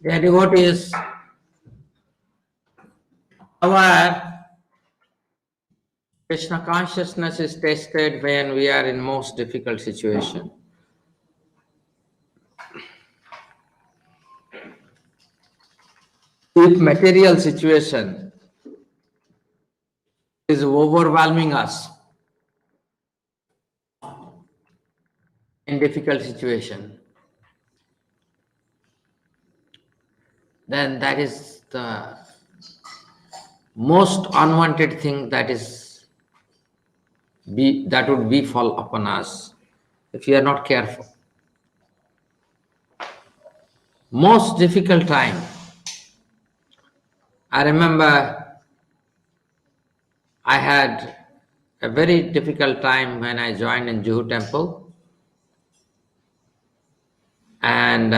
Dear devotees, our Krishna consciousness is tested when we are in most difficult situation. If material situation is overwhelming us in difficult situation, then that is the most unwanted thing that would befall upon us if we are not careful. Most difficult time. I remember I had a very difficult time when I joined in Juhu temple, and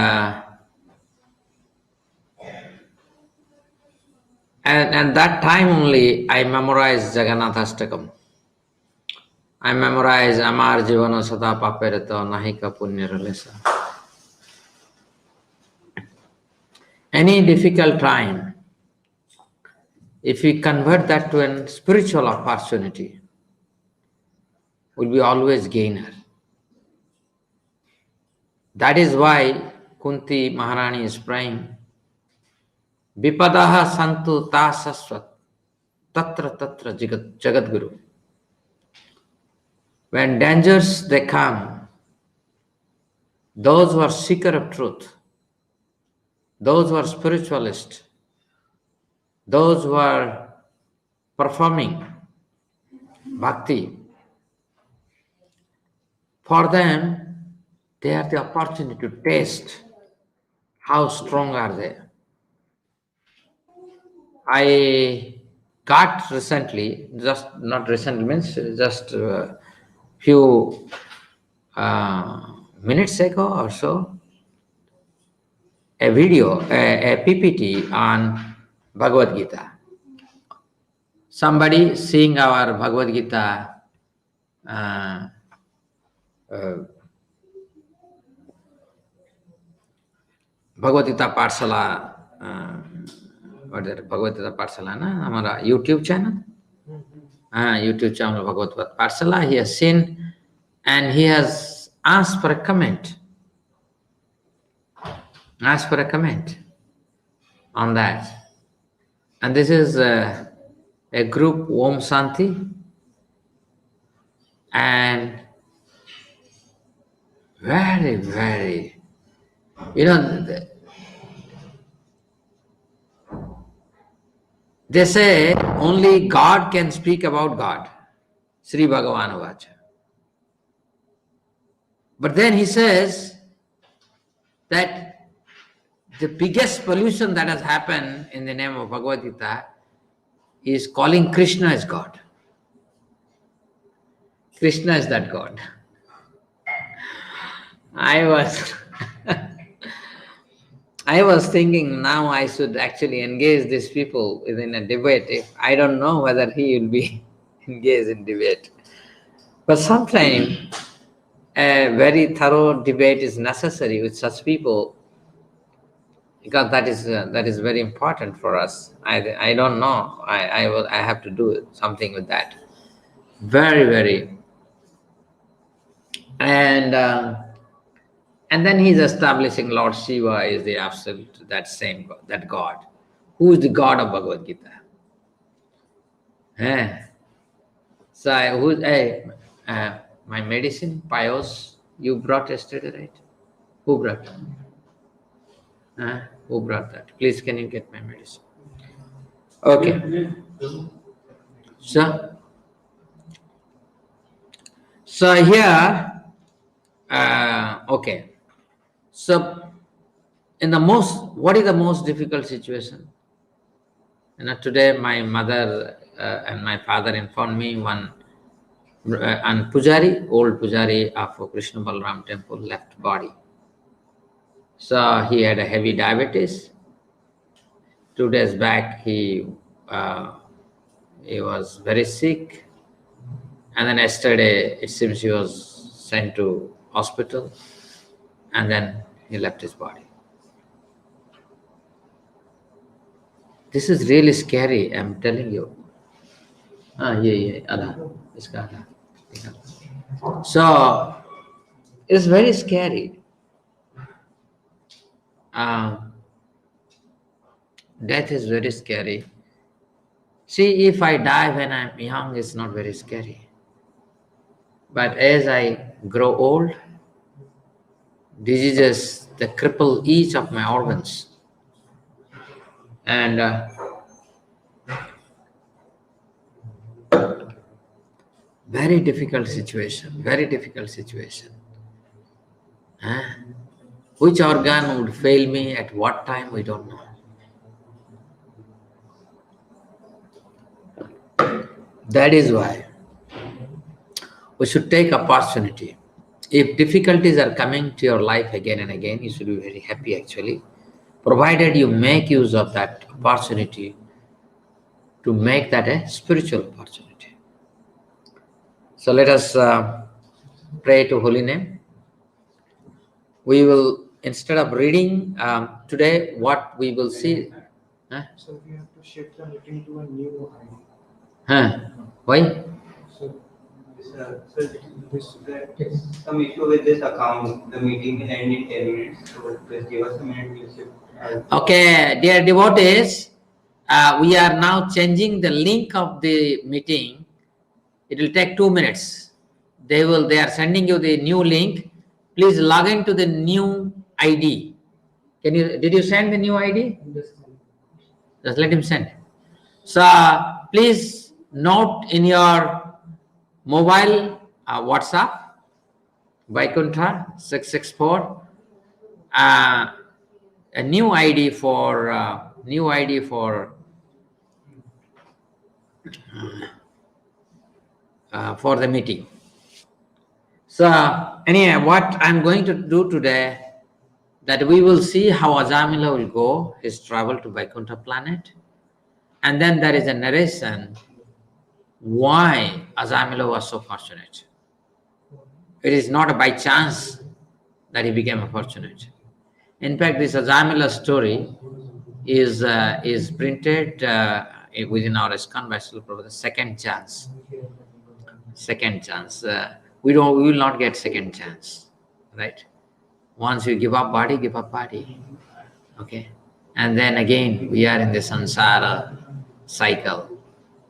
that time only I memorized Jagannathastakam. I memorized Amar Jivana Sada Papereto Nahika Punyaralesa. Any difficult time, if we convert that to a spiritual opportunity, will be always gainer. That is why Kunti Maharani is praying, Vipadaha Santu Ta Saswat Tatra Tatra Jagadguru. When dangers they come, those who are seeker of truth, those who are spiritualists, those who are performing bhakti, for them, they have the opportunity to taste how strong are they. I got recently, just not recently, means just few minutes ago or so, a video, a PPT on Bhagavad Gita. Somebody seeing our Bhagavad Gita Bhagavad Gita Parsala, what is it? Bhagavad Gita Parsala, na? Our YouTube channel? YouTube channel Bhagavad Gita Parsala, he has seen and he has asked for a comment. Asked for a comment on that. And this is a group, Om Santi, and very, very, they say only God can speak about God. Sri Bhagavan Vacha. But then he says that the biggest pollution that has happened in the name of Bhagavad Gita is calling Krishna as God. Krishna is that God. I was thinking now I should actually engage these people within a debate. If I don't know whether he will be engaged in debate. But sometimes a very thorough debate is necessary with such people, because that is very important for us. I don't know. I have to do something with that. Very, very. And then he's establishing Lord Shiva is the absolute, that same God, that God. Who is the God of Bhagavad Gita? So my medicine, Pios, you brought yesterday, right? Who brought? Who brought that? Please, can you get my medicine? Okay. So here, okay. So what is the most difficult situation? Today my mother and my father informed me one and Pujari, old Pujari of Krishna Balaram temple, left body. So he had a heavy diabetes. 2 days back he was very sick, and then yesterday it seems he was sent to hospital, and then he left his body. This is really scary, I'm telling you. Adha. Iska adha. So, it's very scary. Uh, Death is very scary. See, if I die when I'm young, it's not very scary. But as I grow old, diseases that cripple each of my organs. And very difficult situation, very difficult situation. Huh? Which organ would fail me at what time, we don't know. That is why we should take opportunity. If difficulties are coming to your life again and again, you should be very happy actually, provided you make use of that opportunity to make that a spiritual opportunity. So let us pray to Holy Name. We will, instead of reading today, what we will see. Huh? So we have to shift the meeting to a new ID. Huh? Why? So there is some issue with this account. The meeting will end in 10 minutes. So just give us a minute. We'll shift. Okay, dear devotees, we are now changing the link of the meeting. It will take 2 minutes. They are sending you the new link. Please log into the new ID. Did you send the new ID? Just let him send. So please note in your mobile WhatsApp Vaikuntha 664 a new ID for for the meeting. So anyway, what I'm going to do today, that we will see how Ajamila will go his travel to Vaikuntha planet, and then there is a narration why Ajamila was so fortunate. It is not by chance that he became fortunate. In fact, this Ajamila story is printed within our ISKCON by Srila Prabhupada, second chance. Second chance. We will not get second chance, right? Once you give up body, give up body. Okay? And then again, we are in the samsara cycle.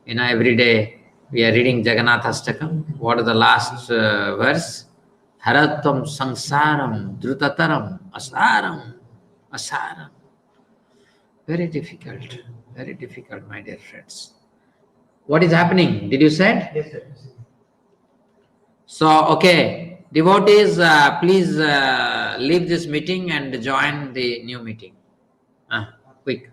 Every day we are reading Jagannath Astakam. What is the last verse? Haratvam samsaram drutataram asaram. Very difficult, my dear friends. What is happening? Did you say? Yes, sir. So, okay, devotees, please leave this meeting and join the new meeting. Quick.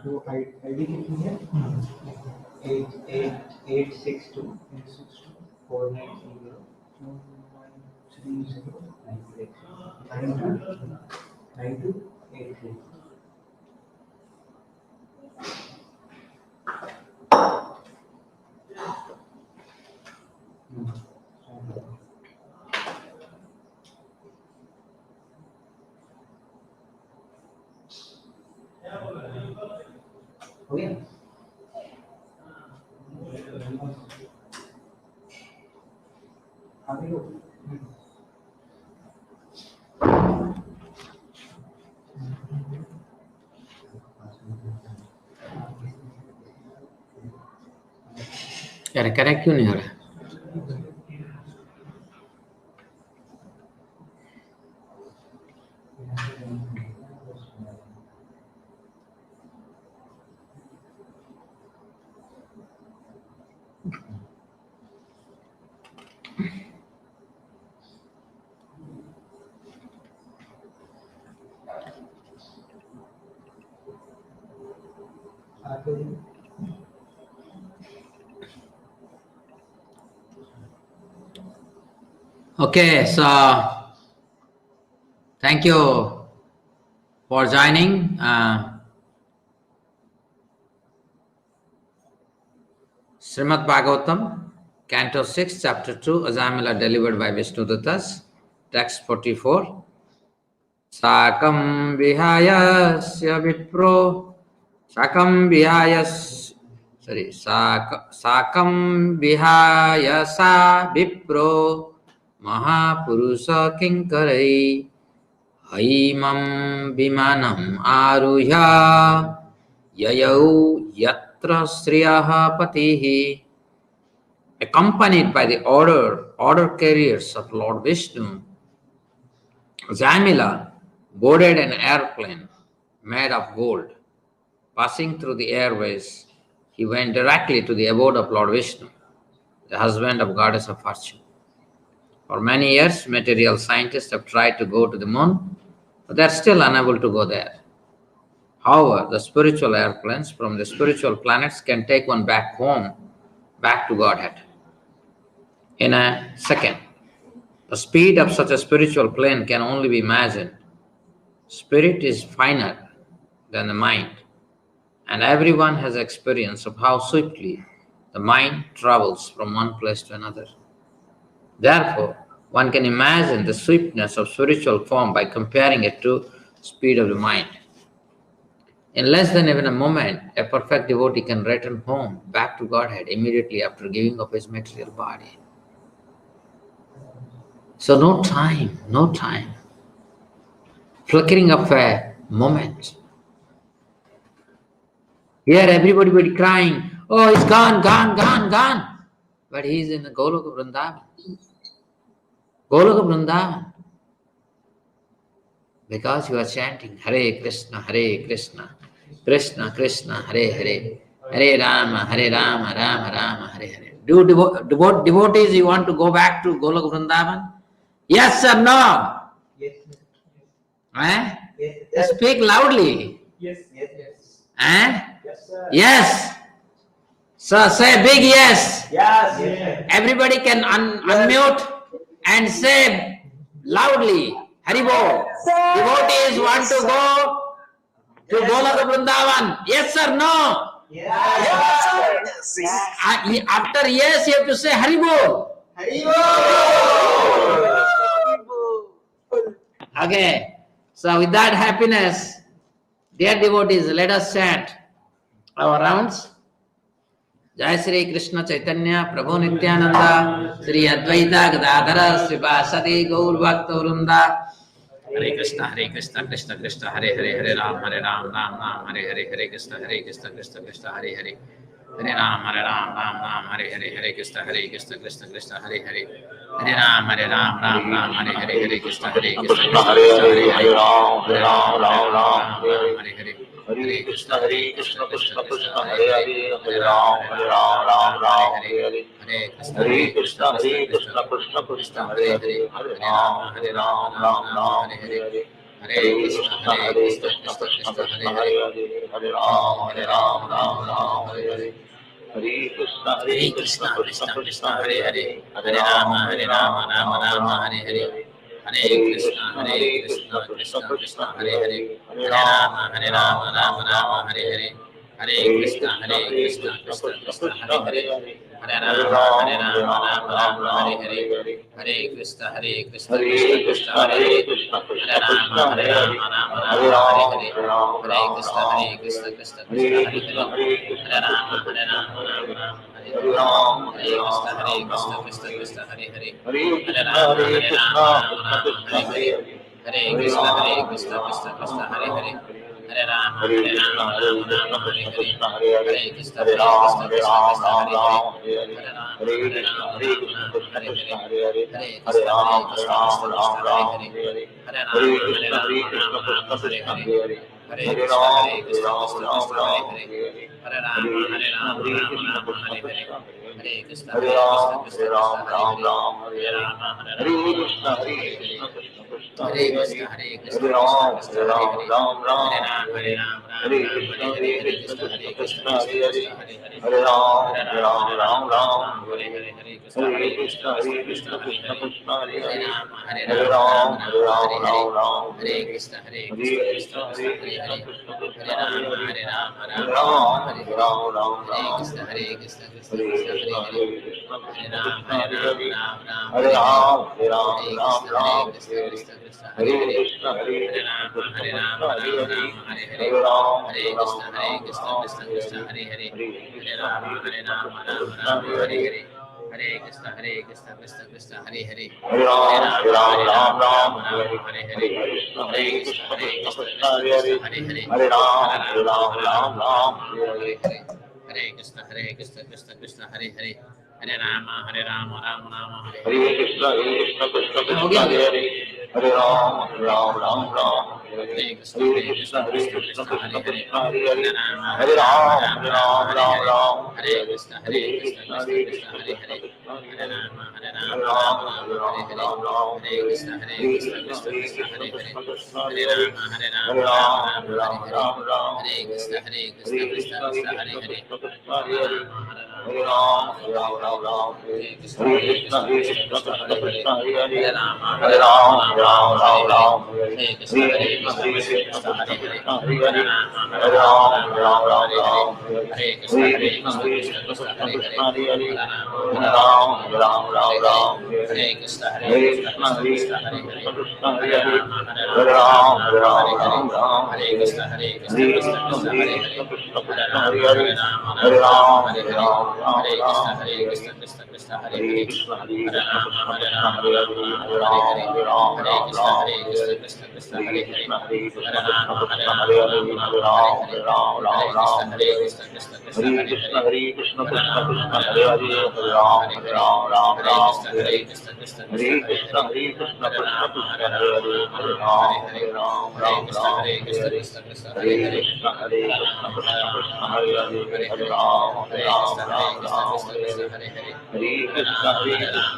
So ID कितनी है? 862 490 9283. Oh yeah. यार correct क्यों नहीं हो रहा? Okay, so thank you for joining. Srimad Bhagavatam, Canto 6, Chapter 2, Ajamila delivered by Vishnu Duttas, text 44. Sakam vihayasya vipro, sakam vihayas, sakam vihayasa vipro, mahapurusha kinkarai, haimam vimanam aruhya, yayau yatra sriyaha patihi. Accompanied by the order carriers of Lord Vishnu, Jamila boarded an airplane made of gold. Passing through the airways, he went directly to the abode of Lord Vishnu, the husband of Goddess of Fortune. For many years, material scientists have tried to go to the moon, but they are still unable to go there. However, the spiritual airplanes from the spiritual planets can take one back home, back to Godhead, in a second. The speed of such a spiritual plane can only be imagined. Spirit is finer than the mind, and everyone has experience of how swiftly the mind travels from one place to another. Therefore, one can imagine the swiftness of spiritual form by comparing it to speed of the mind. In less than even a moment, a perfect devotee can return home back to Godhead immediately after giving up his material body. So no time, no time. Flickering of a moment. Here everybody crying, oh, he's gone, gone, gone, gone. But he's in the Goloka Vrindavan. Goloka Vrindavan. Because you are chanting Hare Krishna, Krishna Krishna, Hare Hare, Hare Rama, Rama Rama, Hare Hare. Do devotees, you want to go back to Goloka Vrindavan? Yes or no? Yes. Eh? Yes. Speak loudly. Yes. Eh? Yes, sir. Yes. So say big yes. Yes. Everybody can unmute and say loudly, Haribo. Devotees want to go to Golaka Vrindavan. Yes or no? Yes. After yes, you have to say Haribo. Okay. So with that happiness, dear devotees, let us chant our rounds. Jai Sri Krishna Chaitanya Prabhu Nityananda Sri Advaita Gadadhara Srivasadi Gaur Bhakta Vrinda. Hare Krishna Krishna Krishna Hare Hare Hare Ram Ram Ram Hare Hare Hare Krishna Krishna Krishna Hare Hare Hare Ram Ram Hare Hare Krishna Krishna Krishna Hare Hare Hare Ram Ram Hare Hare Krishna Krishna Hare Hare Ram Hare Hare Hare Krishna Krishna Krishna Hare Hare Hare Ram Ram Hare Hare Krishna Krishna Krishna Hare Hare Hare Ram Ram Hare Hare Hare Krishna Krishna Krishna Hare Hare Hare Ram Ram Hare Hare Hare Krishna Krishna Hare Hare Hare Rama Rama Hare Hare Hare Krishna Krishna Hare Hare Hare Rama Rama Hare Hare Hare Krishna Krishna Krishna Hare Hare Hare Rama Hare Hare Hare Krishna Krishna Krishna Hare Hare Hare Rama Hare Hare Hare Krishna Krishna Krishna Hare Hare Rama Hare Ram Hare Krishna Hare Hare Hare Rama Hare Hare Hare Krishna Krishna Hare Hare Hare Rama Hare Krishna Krishna Krishna Hare Hare Hare Krishna Krishna Hare Hare Hare Krishna Krishna Hare Hare Hare Rama Hare Hare Hare Krishna Krishna Hare Hare Hare Rama Hare Hare Hare Krishna Krishna Hare Hare Hare Rama Hare Rama Hare Krishna Hare Krishna, Hare Krishna, Krishna Krishna, Hare Hare, Hare Ram, Hare Ram, Ram Ram, Hare Hare, Hare Krishna, Krishna Krishna, Hare Hare, Hare Ram, Hare Ram, Ram Ram, Hare Hare, Hare Krishna, Krishna Krishna, Hare Hare, Hare Ram, Hare Ram, Ram Ram, Hare Hare, Hare Krishna, Krishna Krishna, Hare Hare, Hare Ram, Hare Ram, Ram Ram, Hare Hare, Hare Krishna, Krishna Krishna, Hare Hare, Hare Ram, Ram Ram, Hare Hare, Hare Krishna, Krishna Krishna, Hare Hare, Hare Ram, Ram Ram, Hare Hare, Hare Krishna, Krishna Krishna, Hare Hare, Hare Ram, Ram Ram, Hare Hare, Hare Krishna, Krishna Krishna, Hare Hare, Hare Ram, Ram Hare Hare, Hare Krishna, Krishna Krishna, Hare Hare, Hare Ram, Hare Hare, Hare Krishna, Krishna Krishna, Hare Hare, Hare Rama, Ram Ram, Hare Hare. हो गया Hare Ram, Ram Ram Ram, Hare Krishna, Krishna Krishna, Hare Hare, Hare Rama, Hare Ram, Ram Hare Ram Hare, Ram, Hare Krishna, Krishna Krishna, Hare Hare, Hare Rama, Ram Hare Hare, Hare Krishna, Krishna Krishna, Hare Hare, Hare Rama, Ram Hare Hare, Hare Krishna, Krishna Krishna, Hare Hare, Hare Rama, Hare Ram, Ram Ram Ram, Hare Krishna, Hare Krishna Krishna, Krishna, Hare Hare, Krishna Hare Hare, Hare Rama, Hare Ram, Ram Ram Hare Hare, Ram, Hare Krishna, Hare Krishna Krishna, Hare Hare, Krishna Hare Hare Hare, Rama, Hare Ram, Ram Ram Hare Hare, Ram, Hare Krishna, Hare Krishna, Krishna Krishna, Hare Hare, Krishna Hare Hare, Hare Rama, Hare Ram, Ram Ram Hare Hare, Ram, Hare Krishna, Hare Krishna Krishna, Krishna, Hare Krishna Hare, Krishna Hare Hare Hare, Rama, Hare Ram, Ram Hare Hare, Ram Ram, Hare Hare Krishna, Krishna Krishna, Hare Hare, Krishna, Hare Krishna Rama, Hare Hare, Hare Hare Ram, Hare Hare, Ram Ram Hare Krishna, Ram, Hare Hare, Krishna Krishna, Hare Hare Hare, Krishna, Hare Rama, Krishna Hare Hare, Hare Hare Ram, Hare, Ram Hare Ram Krishna, Ram, Hare Krishna Hare, Krishna, Hare Hare Hare, Krishna, Hare Krishna Rama, Krishna Hare Hare, Hare Hare Ram, Hare, Ram Ram Hare Ram, Krishna, Hare Hare, Krishna, Hare Hare Krishna, Hare, Hare Rama, Krishna Hare Hare, Hare Ram, Hare Hare, Ram Ram Hare Ram, Krishna, Hare Hare, Krishna, Hare Hare Krishna, Hare, Krishna Hare Rama, Krishna Hare Hare, Hare Ram, Hare Hare, Hare Ram, Hare Ram Krishna, Ram, Hare Hare, Krishna, Hare Hare Hare, Krishna, Hare Krishna Rama, Krishna Hare Hare, Hare Hare Hare, Ram, Hare Ram Krishna, Ram Ram, Hare Krishna, Hare, Hare Hare, Hare Hare Krishna,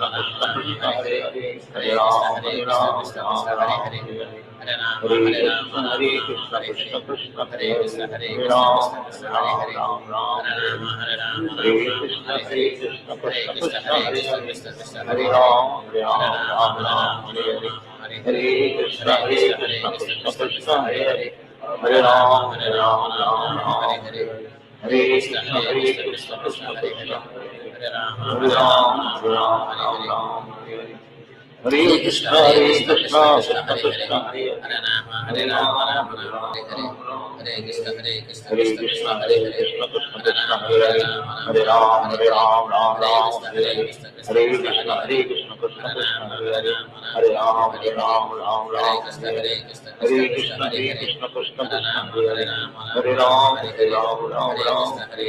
Rama, Krishna Krishna Hare Hare Hare, Hare, Hare Hare Krishna, Ram, Hare Ram, Ram Krishna, Hare Ram, Hare, Hare Hare, Hare Rama, Hare Hare Krishna, Hare Hare, Krishna Hare Hare Krishna, Hare, Hare Krishna, Ram, Hare Ram Hare, Ram Ram, Hare Hare Rama, Hare, Hare Krishna, Hare, Krishna Hare Krishna, Krishna Hare Hare, Krishna, Hare Hare Hare, Ram, Hare Ram Rama, Ram Ram, Hare Hare, Hare Hare, Hare Krishna, Hare Krishna, Krishna Krishna Krishna, Hare Hare Hare, Hare, Hare Hare Rama, Ram, Ram Ram Hare Ram, Hare, Hare Hare, Hare Hare Krishna, Krishna, Krishna, Krishna, Krishna Hare Krishna Hare, Hare Hare, Hare Rama, Hare Ram, Ram Hare Ram Hare, Ram, Hare Hare, Hare Hare Krishna, Krishna, Krishna Krishna, Hare Hare, Krishna Hare Hare, Hare Rama, Hare Ram, Ram Hare Hare, Ram Ram, Hare Hare Krishna, Hare, Hare Krishna, Krishna, Krishna, Hare Hare, Krishna Hare Krishna Rama, Hare Hare, Hare Ram, Hare Hare Hare, Ram, Ram Hare Ram, Krishna, Hare Hare, Krishna, Hare Hare Krishna, Hare, Krishna Hare Krishna Rama, Hare Hare, Hare Ram, Hare Hare Hare, Ram, Ram Hare Ram, Krishna, Hare Hare, Krishna, Hare Krishna, Krishna, Hare Hare, Krishna Hare Krishna Rama, Hare Hare, Hare Rama, Ram, Hare Hare Hare, Ram, Ram Hare Ram, Krishna, Hare Hare, Krishna, Hare Hare Krishna, Hare, Krishna Hare Rama, Krishna Hare Hare, Hare Hare Hare, Ram, Hare Ram, Hare Ram Krishna, Ram, Hare Hare, Krishna,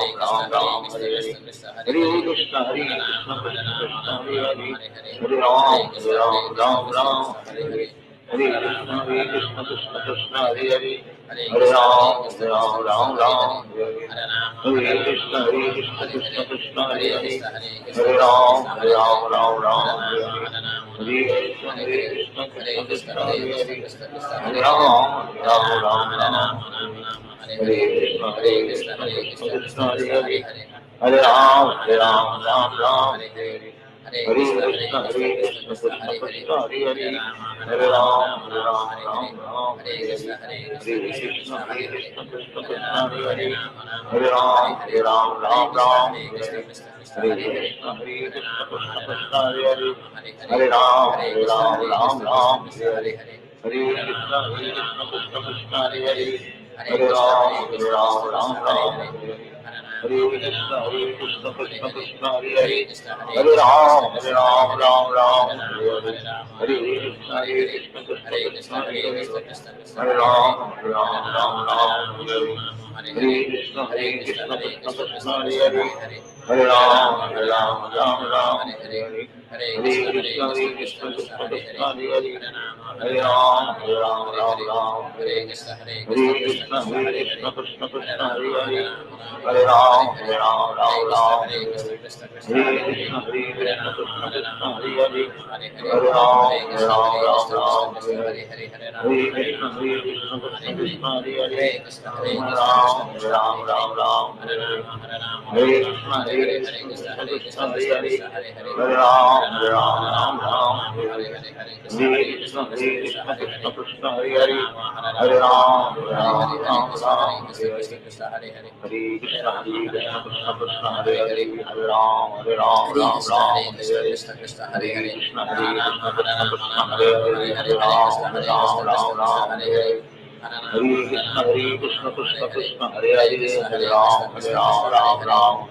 Hare Hare Hare, Krishna, Hare Krishna Rama, Krishna Hare Rama, Hare, Hare Hare, Hare Hare Ram, Hare Krishna, Ram, Ram Ram, Hare Hare Hare, Hare, Hare Hare Krishna, Rama, Krishna Krishna Hare Hare Hare, Hare, Hare Hare Krishna, Ram, Hare Ram, Krishna, Ram Hare Ram, Hare, Hare Hare, Hare Rama, Hare Krishna, Krishna Hare Krishna Hare, Krishna Hare Hare Hare, Krishna, Hare Krishna, Ram, Hare Hare Ram, Hare, Ram Hare Ram, Rama, Hare Hare, Hare Krishna, Hare Hare, Krishna Hare Krishna Krishna, Krishna Hare Hare, Krishna, Hare Hare Hare, Ram, Hare Hare Ram, Rama, Ram Ram, Hare Hare, Hare Hare Hare, Krishna, Hare Krishna, Krishna Krishna Krishna Hare Krishna, Hare, Hare Hare, Hare Hare Ram, Rama, Hare Ram, Ram Ram, Hare Hare Hare, Hare, Hare Hare Krishna, Krishna, Krishna, Krishna Hare Hare, Krishna Hare Hare Hare, Rama, Hare Ram, Hare Hare Ram, Hare, Ram Ram, Hare Hare Hare, Krishna, Hare Krishna, Krishna, Hare Hare, Krishna Krishna Hare Krishna Rama, Hare Hare, Hare Hare Ram, Hare, Hare Ram, Hare Ram Krishna, Ram, Hare Hare, Krishna, Hare Hare Hare, Krishna, Hare Krishna Rama, Krishna Krishna Hare Hare Hare, Hare, Hare Ram, Hare Hare Krishna, Ram, Ram Ram, Krishna, Hare Hare Hare, Hare, Hare Hare Krishna, Rama, Krishna Krishna Krishna Hare Hare Hare, Hare, Hare Hare Krishna, Ram, Hare Ram, Ram Krishna, Hare Ram, Hare, Hare Hare, Hare Hare Rama, Krishna, Krishna Hare Krishna Hare, Krishna Hare Hare Hare, Krishna, Hare Ram, Hare Krishna, Hare Ram, Hare, Ram Ram, Hare Hare Rama, Hare, Hare Krishna, Hare Hare, Krishna Krishna Hare Krishna Krishna, Hare Hare, Krishna, Hare Hare Hare, Ram, Hare Hare Ram, Ram Rama, Ram, Hare Hare, Hare Hare Hare, Krishna, Hare Krishna Krishna, Krishna Krishna, Krishna Hare Krishna, Hare, Hare Hare, Hare Hare Ram, Rama, Hare Ram, Ram Ram, Hare Hare Hare, Hare, Hare Krishna Krishna Krishna Hare Hare, Hare Rama Hare Rama Rama Rama Hare Hare, Hare Krishna Krishna Krishna Hare Hare, Hare Rama Hare Rama Rama Rama Hare Hare, Hare Krishna Krishna Krishna Hare Hare, Hare Rama Hare Rama Rama Rama Hare Hare, Hare Krishna Krishna Krishna Hare Hare, Hare Rama Hare Rama Rama Rama Hare Hare, Hare Krishna Krishna Krishna Hare Hare, Hare Rama Hare Rama Rama Rama Hare Hare, Hare Krishna Krishna Krishna Hare Hare, Hare Rama Hare Rama Rama Rama Hare Hare, Hare Krishna Krishna Krishna Hare Hare, Hare Rama Rama Rama Hare Hare, Hare Krishna Krishna Krishna Hare Hare, Hare Rama Rama Rama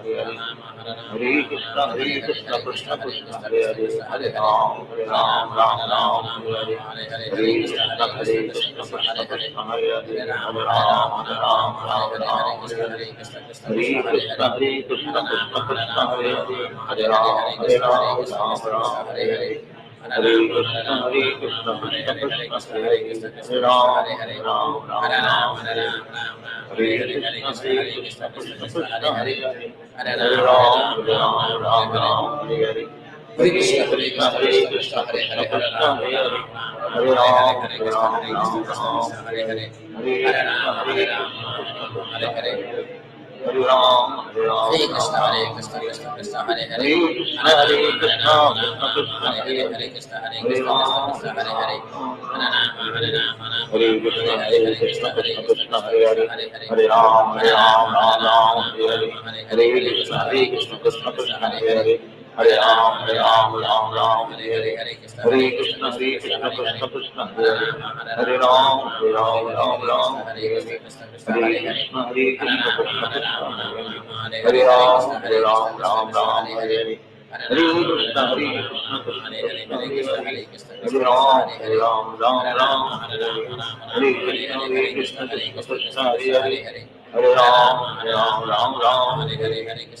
Hare Hare, Hare Krishna Krishna Krishna Hare Hare, Hare Rama Rama Hare Hare, Hare Krishna Krishna Krishna Hare Hare, Hare Rama Rama Hare Hare, Hare Krishna Krishna Krishna Hare Hare, Hare Rama Rama Hare Hare, Hare Krishna Krishna Krishna Hare Hare, Hare Rama Hare Hare, Hare Krishna Krishna Krishna Hare Hare, Hare Rama Hare Hare, Hare Krishna Krishna Krishna Hare Hare, Hare Rama Hare Hare, Hare Krishna Krishna Krishna Hare Hare, Hare Rama Rama Hare Hare, Hare Krishna Krishna Krishna Hare Hare, Hare Rama Rama Krishna Krishna Hare Hare, Hare Krishna Krishna Krishna Hare Hare, Hare Rama Hare Krishna Krishna Krishna Hare Hare, Hare Rama Rama Hare Hare, Hare Krishna Krishna Krishna Hare Hare, Hare Rama Rama Hare Hare, Hare Krishna Krishna Krishna Hare Hare, Hare Rama Rama Hare Hare, Hare Krishna Krishna Krishna Hare Hare, Hare Rama Hare Hare, Hare Krishna Krishna Krishna Hare Hare, Hare Rama Hare Hare, Hare Krishna Krishna Krishna Hare Hare, Hare Rama Hare Hare,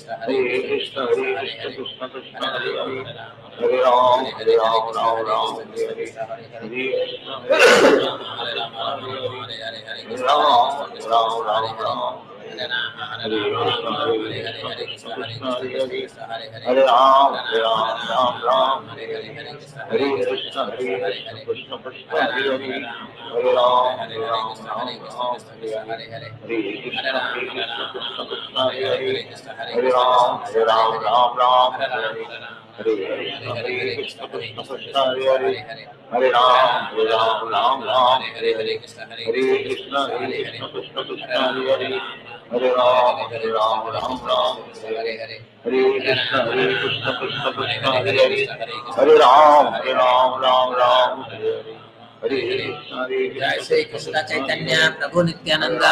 Hare Krishna Krishna Krishna Hare Hare, Hare Rama Rama Hare Hare, Hare Krishna Krishna Krishna Hare Hare, Hare Rama Hare Krishna Krishna Krishna Hare Hare, Hare Rama Hare Hare, Hare Krishna Krishna Krishna Hare Hare, Hare Rama Hare Hare, Hare Krishna Krishna Krishna Krishna Hare Hare, Hare Rama Hare Hare, Hare Krishna Krishna Krishna Krishna Hare Hare, Hare Rama Hare Hare, Hare Krishna Krishna Krishna Krishna Hare Hare, Hare Rama Hare Hare, Hare Krishna Krishna Krishna Krishna Hare Hare, Hare Rama Rama Hare Hare, Hare Krishna जय श्री कृष्ण चैतन्य प्रभु नित्यानंद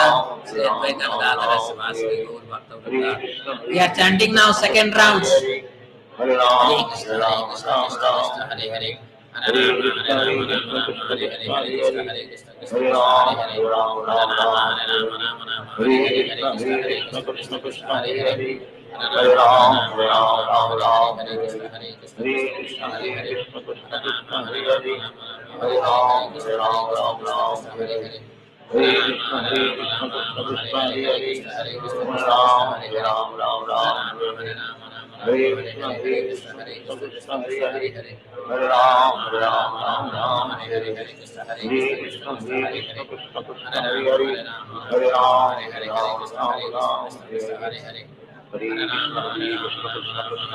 श्री अद्वैत गदाधर श्रीवासदि गौर भक्तवृंद। We are chanting now second round. Hare Hare Rama Krishna Hare Hare Hare Krishna Krishna Krishna Hare Hare, Hare Rama Hare Krishna Krishna Krishna Hare Hare, Hare Rama Rama Hare Hare, Hare Krishna Krishna Krishna Hare Hare, Hare Rama Rama Hare Hare, Hare Krishna Krishna Krishna Hare Hare, Hare Rama Hare Hare, Hare Krishna Krishna Krishna Hare Hare, Hare Rama Hare Hare, Hare Krishna Krishna Krishna Krishna Hare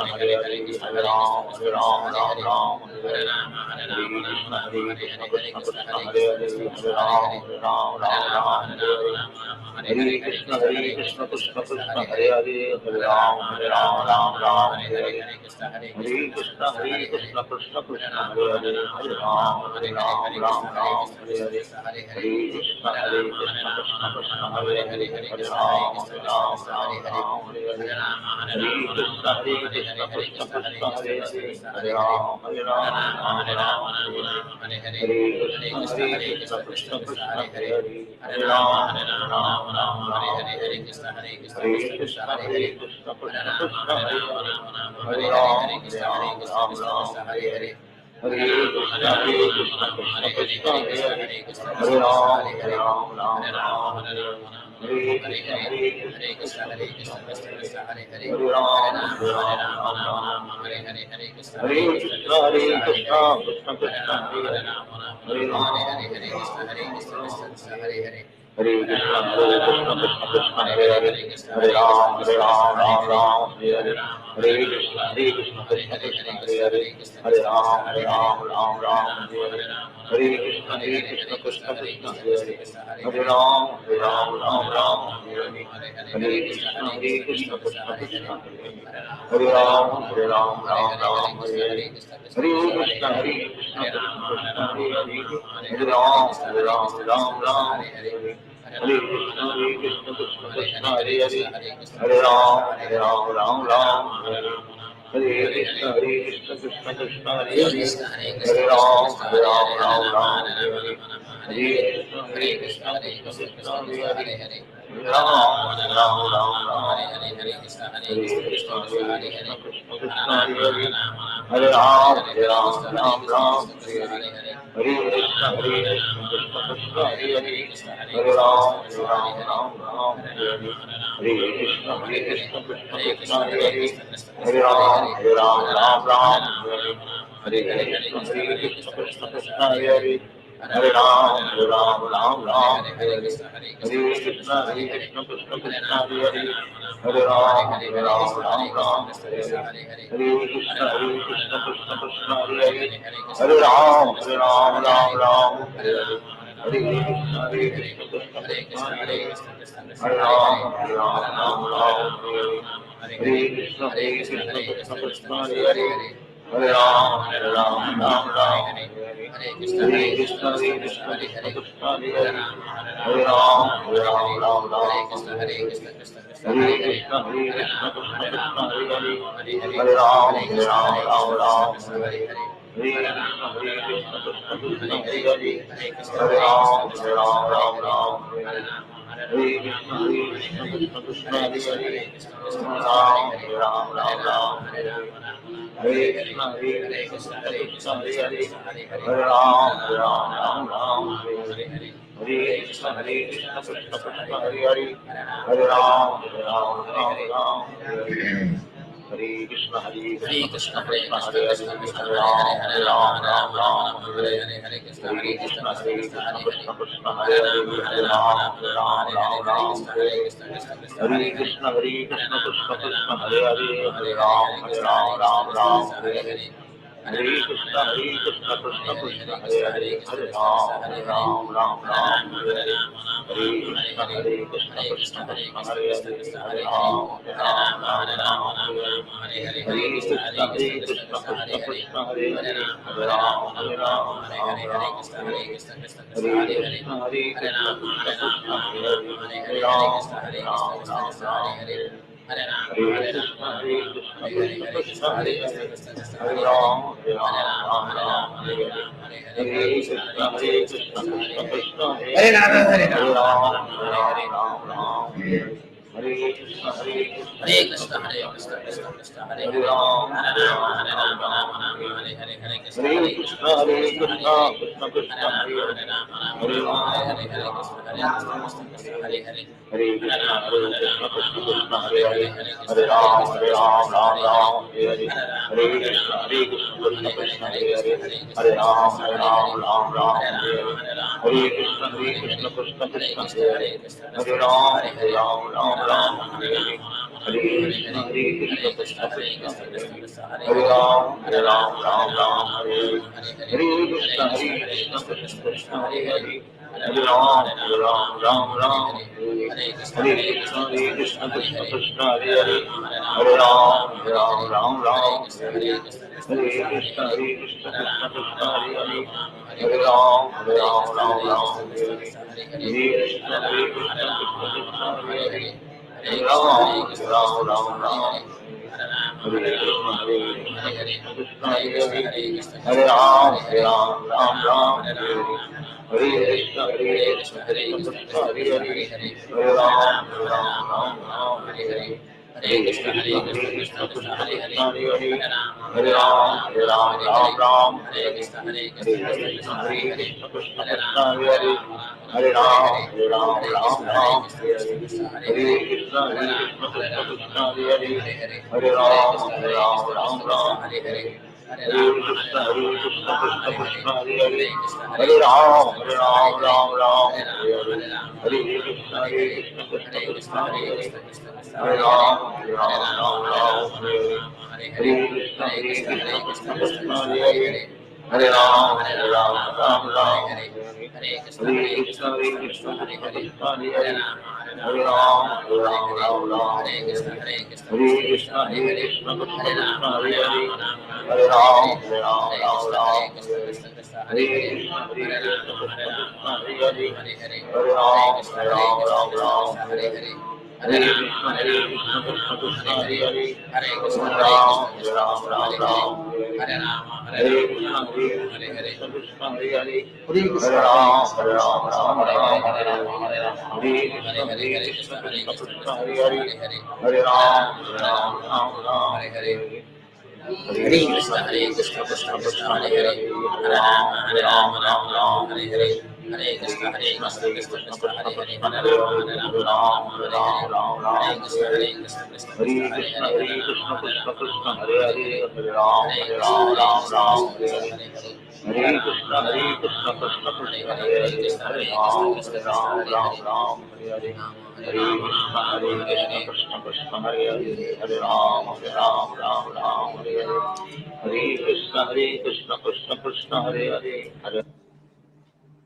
Hare, Hare Rama Hare Hare, Hare Krishna Krishna Krishna Krishna Hare Hare, Hare Rama Hare Hare, Hare Krishna Krishna Krishna Krishna Hare Hare, Hare Rama Hare Hare, Hare Krishna Krishna Krishna Hare Hare, Hare Rama Hare Hare, Hare Krishna Krishna Krishna Hare Hare, Hare Rama Hare Hare, Hare Krishna Krishna Krishna Hare Hare, Hare Rama Hare Hare,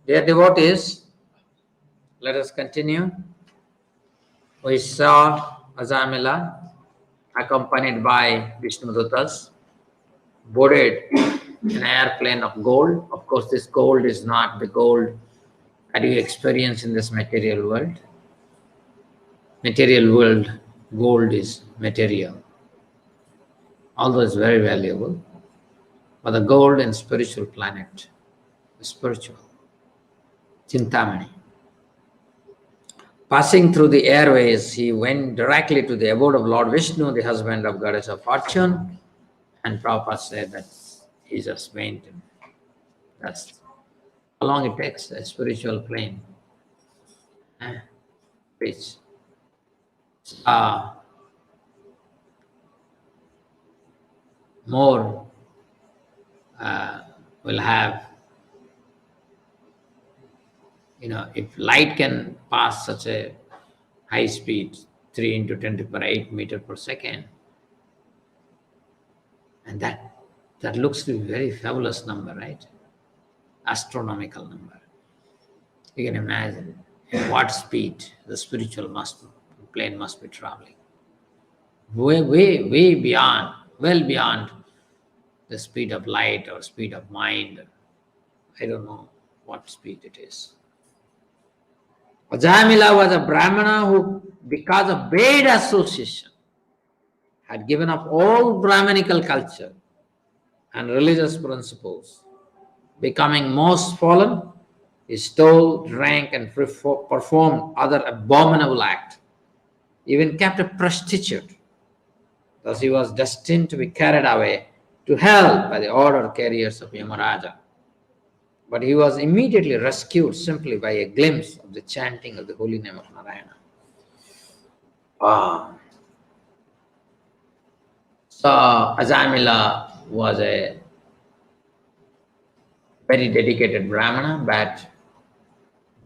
Dear devotees, let us continue. We saw Ajamila accompanied by Vishnudutas, boarded in an airplane of gold. Of course, this gold is not the gold that you experience in this material world. Material world, gold is material, although it's very valuable. But the gold in spiritual planet is spiritual. Chintamani. Passing through the airways, he went directly to the abode of Lord Vishnu, the husband of Goddess of Fortune, and Prabhupada said that he just went. That's how long it takes, a spiritual plane. Which more will have, if light can pass such a high speed, 3 into 10 to the power 8 meter per second, and that looks to be a very fabulous number, right? Astronomical number. You can imagine at what speed the spiritual plane must be traveling. Way beyond, well beyond the speed of light or speed of mind. I don't know what speed it is. Ajamila was a Brahmana who, because of bad association, had given up all Brahmanical culture and religious principles. Becoming most fallen, he stole, drank, and performed other abominable acts. Even kept a prostitute. Thus he was destined to be carried away to hell by the order carriers of Yamaraja. But he was immediately rescued simply by a glimpse of the chanting of the holy name of Narayana. So Ajamila was a very dedicated Brahmana, but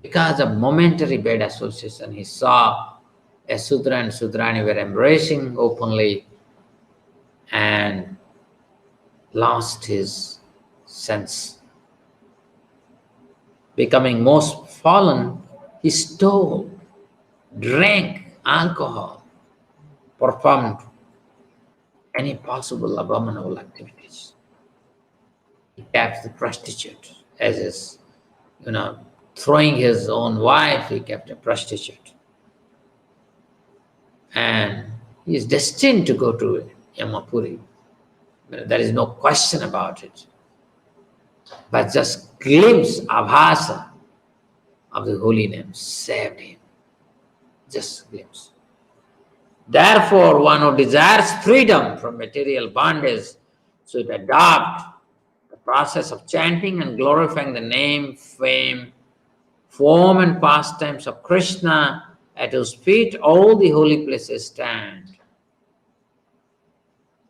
because of momentary bad association, he saw a Sudra and Sudrani were embracing openly and lost his sense. Becoming most fallen, he stole, drank alcohol, performed any possible abominable activities. He kept the prostitute as his, throwing his own wife, he kept a prostitute. and he is destined to go to Yamapuri. There is no question about it. But just glimpse, abhasa of the holy name saved him. Just glimpse. Therefore, one who desires freedom from material bondage should adopt the process of chanting and glorifying the name, fame, form, and pastimes of Krishna, at whose feet all the holy places stand.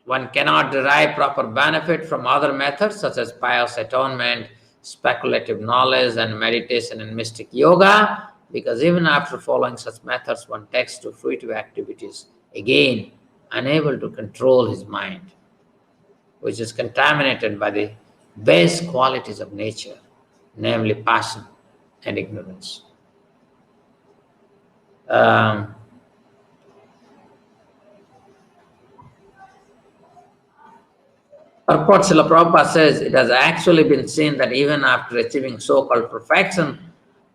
One cannot derive proper benefit from other methods such as pious atonement, speculative knowledge, and meditation and mystic yoga, because even after following such methods, one takes to fruitive activities, again unable to control his mind, which is contaminated by the base qualities of nature, namely passion and ignorance. Purport Srila Prabhupada says it has actually been seen that even after achieving so-called perfection,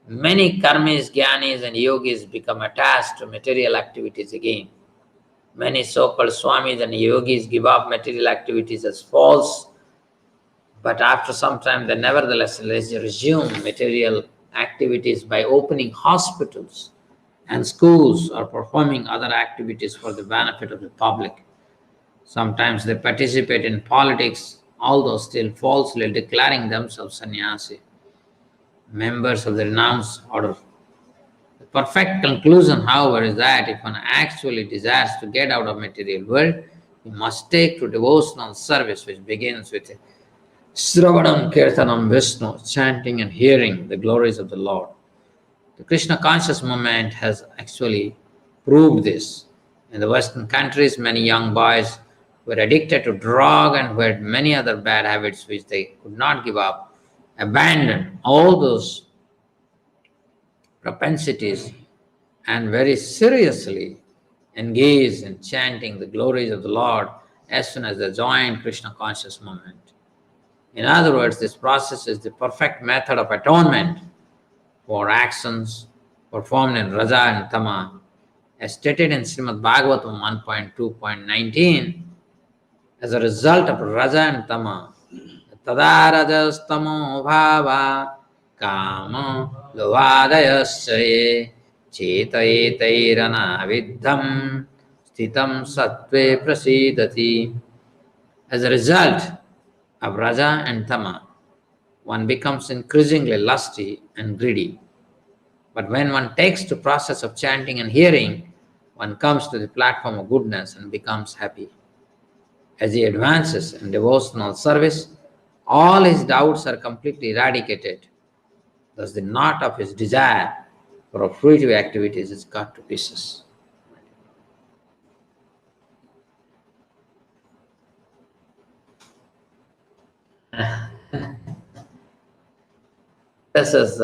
many karmis, jnanis, and yogis become attached to material activities again. Many so-called swamis and yogis give up material activities as false, but after some time they nevertheless resume material activities by opening hospitals and schools or performing other activities for the benefit of the public. Sometimes they participate in politics, although still falsely declaring themselves sannyasi, members of the renounced order. The perfect conclusion, however, is that if one actually desires to get out of material world, he must take to devotional service, which begins with Sravanam Kirtanam Vishnu, chanting and hearing the glories of the Lord. The Krishna conscious movement has actually proved this. In the Western countries, many young boys were addicted to drug and who had many other bad habits which they could not give up, abandoned all those propensities and very seriously engaged in chanting the glories of the Lord as soon as they joined Krishna conscious movement. In other words, this process is the perfect method of atonement for actions performed in Raja and Tama, as stated in Srimad Bhagavatam 1.2.19. As a result of Raja and Tama, Tada Rajastamo Bhava Kama Lovadayasya Chetayetairana Viddham Stitam Sattve Prasidati. As a result of Raja and Tama, one becomes increasingly lusty and greedy. But when one takes to process of chanting and hearing, one comes to the platform of goodness and becomes happy. As he advances in devotional service, all his doubts are completely eradicated. Thus the knot of his desire for fruitive activities is cut to pieces. This is,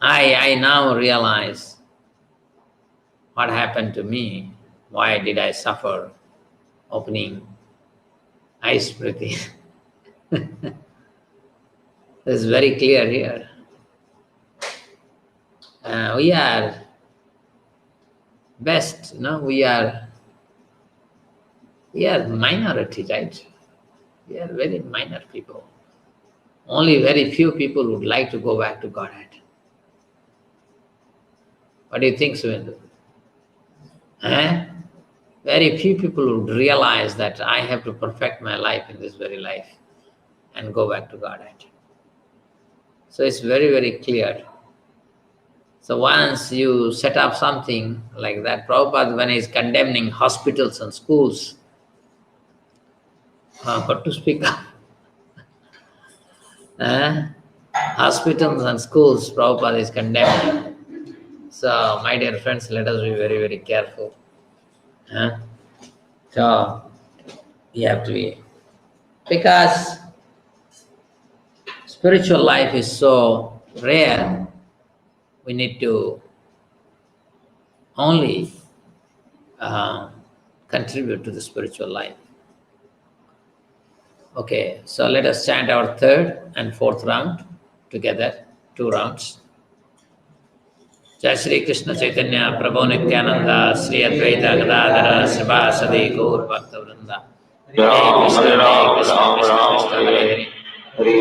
I now realize what happened to me. Why did I suffer opening eyes breathing? It's very clear here. We are best, we are minority, right? We are very minor people. Only very few people would like to go back to Godhead. What do you think, Suvendu? Very few people would realize that I have to perfect my life in this very life and go back to Godhead. So it's very, very clear. So once you set up something like that, Prabhupada, when he's condemning hospitals and schools, what to speak of? Hospitals and schools, Prabhupada is condemning. So, my dear friends, let us be very, very careful. So, we have to be. Because spiritual life is so rare, we need to only contribute to the spiritual life. Okay, so let us chant our third and fourth round together, 2 rounds. जय श्री कृष्ण चैतन्य प्रभु नित्यानंदा श्री अद्वैत गदाधर श्रीवासदि गौर भक्त वृंदा हरे कृष्ण कृष्ण कृष्ण हरे हरे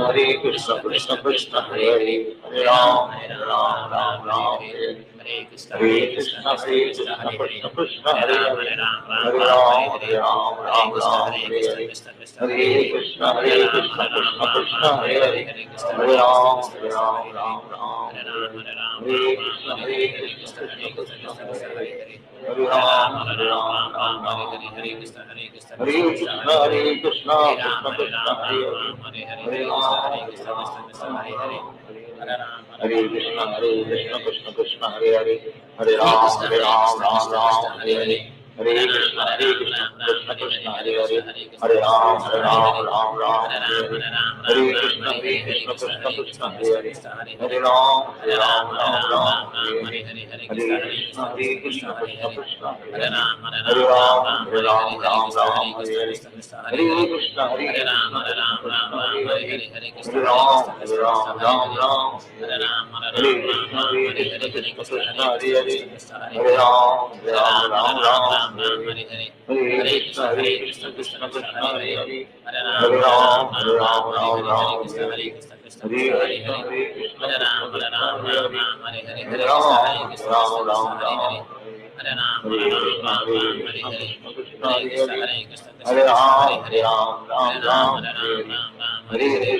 हरे कृष्ण कृष्ण कृष्ण हरे हरे हरे राम राम राम हरे कृष्ण हरे कृष्ण कृष्ण हरे हरे कृष्ण कृष्ण हरे हरे राम हरे हरे हरे राम राम राम हरे हरे कृष्ण हरे कृष्ण कृष्ण हरे हरे हरे कृष्ण हरे कृष्ण कृष्ण कृष्ण राम हरे हरे हरे कृष्ण हरे कृष्ण राम कृष्ण हरे हरे राम हरे हरे राम हरे हरे हरे कृष्ण कृष्ण कृष्ण कृष्ण हरे कृष्ण हरे हरे हरे हरे हरे राम राम हरे हरे कृष्ण हरे कृष्ण हरे कृष्ण हरे कृष्ण हरे कृष्ण हरे हरे हरे कृष्ण कृष्ण हरे हरे हरे कृष्ण कृष्ण हरे हरे हरे हरे राम राम हरे हरे हरे कृष्ण कृष्ण हरे हरे हरे राम राम हरे हरे हरे कृष्ण कृष्ण कृष्ण हरे हरे हरे राम राम हरे हरे हरे कृष्ण कृष्ण कृष्ण हरे हरे हरे राम हरे हरे हरे कृष्ण कृष्ण हरे हरे हरे राम हरे हरे हरे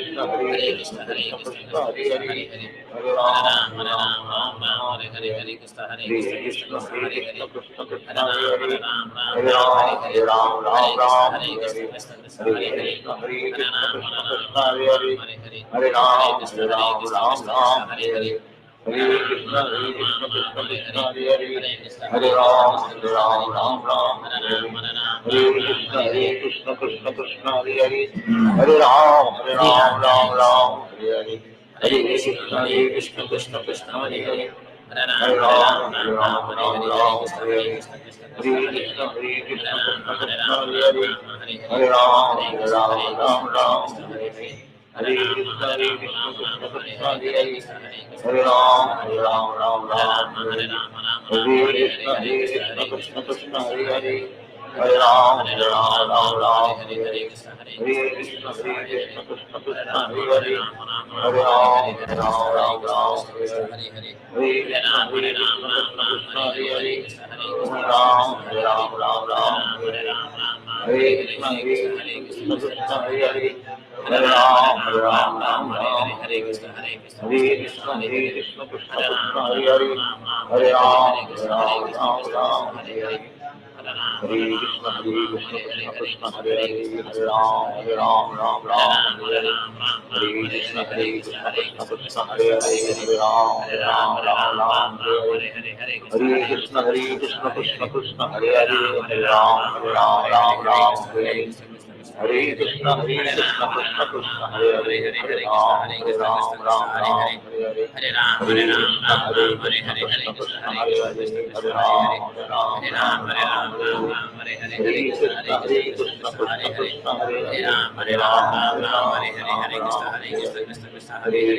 कृष्ण कृष्ण हरे हरे हरे राम हरे हरे हरे कृष्ण कृष्ण हरे हरे हरे राम हरे हरे हरे कृष्ण कृष्ण कृष्ण हरे हरे हरे राम हरे कृष्ण कृष्ण हरे हरे हरे राम हरे हरे हरे कृष्ण कृष्ण हरे हरे हरे राम हरे हरे हरे कृष्ण कृष्ण हरे हरे हरे राम हरे हरे हरे कृष्ण कृष्ण हरे हरे हरे राम हरे हरे हरे कृष्ण कृष्ण हरे हरे हरे राम हरे हरे हरे कृष्ण कृष्ण कृष्ण हरे हरे हरे राम हरे हरे हरे कृष्ण कृष्ण कृष्ण हरे हरे हरे राम हरे हरे हरे कृष्ण कृष्ण कृष्ण हरे हरे हरे राम हरे हरे हरे कृष्ण कृष्ण हरे हरे हरे राम हरे हरे हरे कृष्ण कृष्ण कृष्ण हरे हरे हरे राम हरे हरे हरे कृष्ण कृष्ण कृष्ण हरे हरे हरे राम हरे हरे हरे कृष्ण कृष्ण हरे हरे हरे राम हरे हरे हरे कृष्ण कृष्ण हरे हरे हरे राम हरे हरे हरे कृष्ण कृष्ण कृष्ण हरे हरे हरे राम हरे हरे हरे कृष्ण कृष्ण हरे हरे हरे राम राम हरे हरे हरे कृष्ण कृष्ण कृष्ण हरे हरे हरे राम हरे हरे हरे कृष्ण कृष्ण कृष्ण हरे हरे हरे राम हरे हरे हरे कृष्ण कृष्ण कृष्ण हरे हरे हरे राम हरे हरे हरे कृष्ण कृष्ण कृष्ण हरे हरे हरे राम हरे हरे हरे कृष्ण कृष्ण कृष्ण हरे हरे हरे राम हरे हरे हरे कृष्ण कृष्ण कृष्ण हरे हरे हरे राम हरे हरे हरे कृष्ण कृष्ण कृष्ण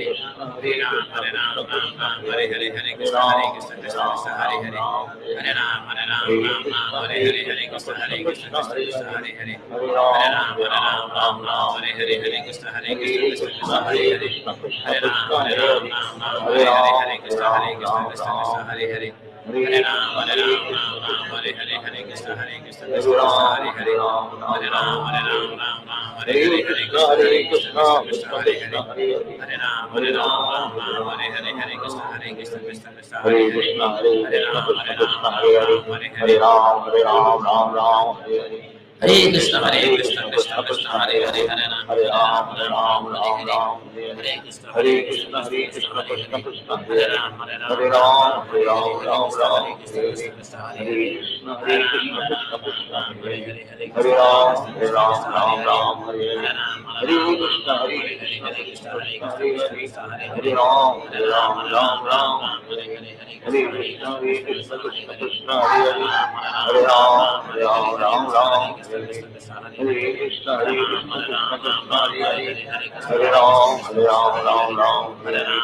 हरे हरे हरे राम हरे हरे हरे कृष्ण कृष्ण हरे हरे हरे राम हरे हरे हरे कृष्ण कृष्ण हरे कृष्ण कृष्ण कृष्ण हरे हरे हरे राम हरे Krishna Krishna Hare Hare Hare Ram Hare Hare Hare Hare Krishna Krishna Krishna Hare Hare Hare Ram Hare Hare Hare Krishna Krishna Krishna Hare Hare Hare Ram Hare Hare Hare Krishna Krishna Krishna Hare Hare Hare Ram Hare Hare Hare Krishna Krishna Hare Hare Hare Ram Hare Hare Hare Krishna Krishna Hare Hare Hare Ram Hare Hare Hare Krishna Krishna Krishna Hare Hare Hare Ram Hare Hare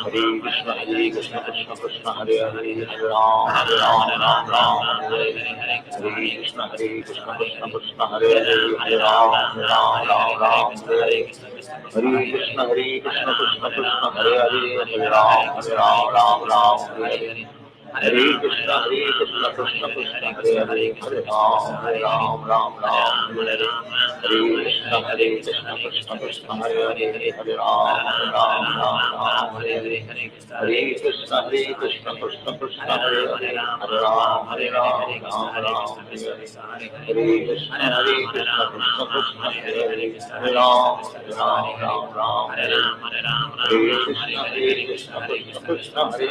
Krishna Krishna Hare Hare Hare Ram Ram Ram Hare Hare Krishna Krishna Krishna Hare Hare Hare Ram Ram Hare Krishna Krishna Krishna Hare Hare Hare Ram Ram Hare Hare Krishna Krishna Krishna Hare Hare Hare Ram Ram Hare Krishna Krishna Krishna Hare Hare Hare Ram Hare Hare Krishna Krishna Krishna Hare Hare Hare Ram Hare Krishna Krishna Krishna Hare Hare Hare Ram Hare Krishna Krishna Krishna Hare Hare Hare Ram Hare Krishna Krishna Krishna Hare Hare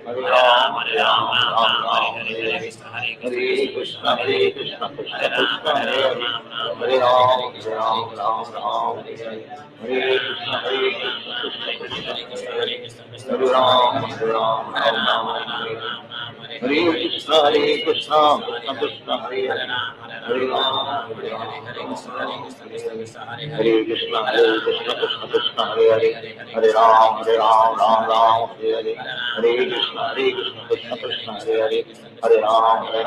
Hare Ram Hare Krishna Krishna Krishna Hare Hare Ram Hare Krishna Krishna Krishna Hare Hare Hare Ram Hare Krishna Krishna Krishna Hare Hare Hare Ram Hare Hare Krishna Krishna Krishna Hare Hare Hare Ram Hare Hare Krishna Krishna Krishna Hare Hare Hare Ram Hare Hare Krishna Krishna Krishna Hare Hare Hare Ram Hare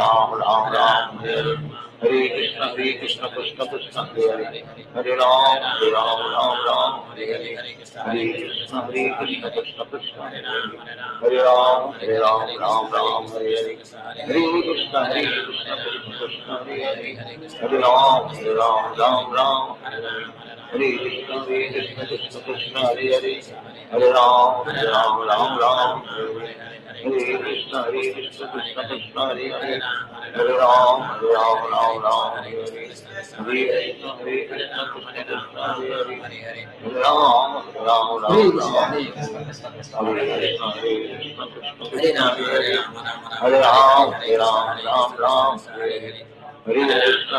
Hare Hare Krishna Krishna Krishna Hare Hare Hare Ram Hare Krishna Krishna Krishna Hare Hare Hare Ram Hare Hare Krishna Krishna Krishna Hare Hare Hare Ram Hare Hare Krishna Krishna Krishna Hare Hare Hare Ram Hare Krishna Krishna Krishna Hare Hare Hare Ram Hare Hare Krishna Krishna Krishna Hare Hare Hare Ram Hare Hare Krishna Krishna Krishna Hare Hare Hare Ram Hare Hare Hare Krishna Krishna Krishna Hare Hare Hare Ram Hare Hare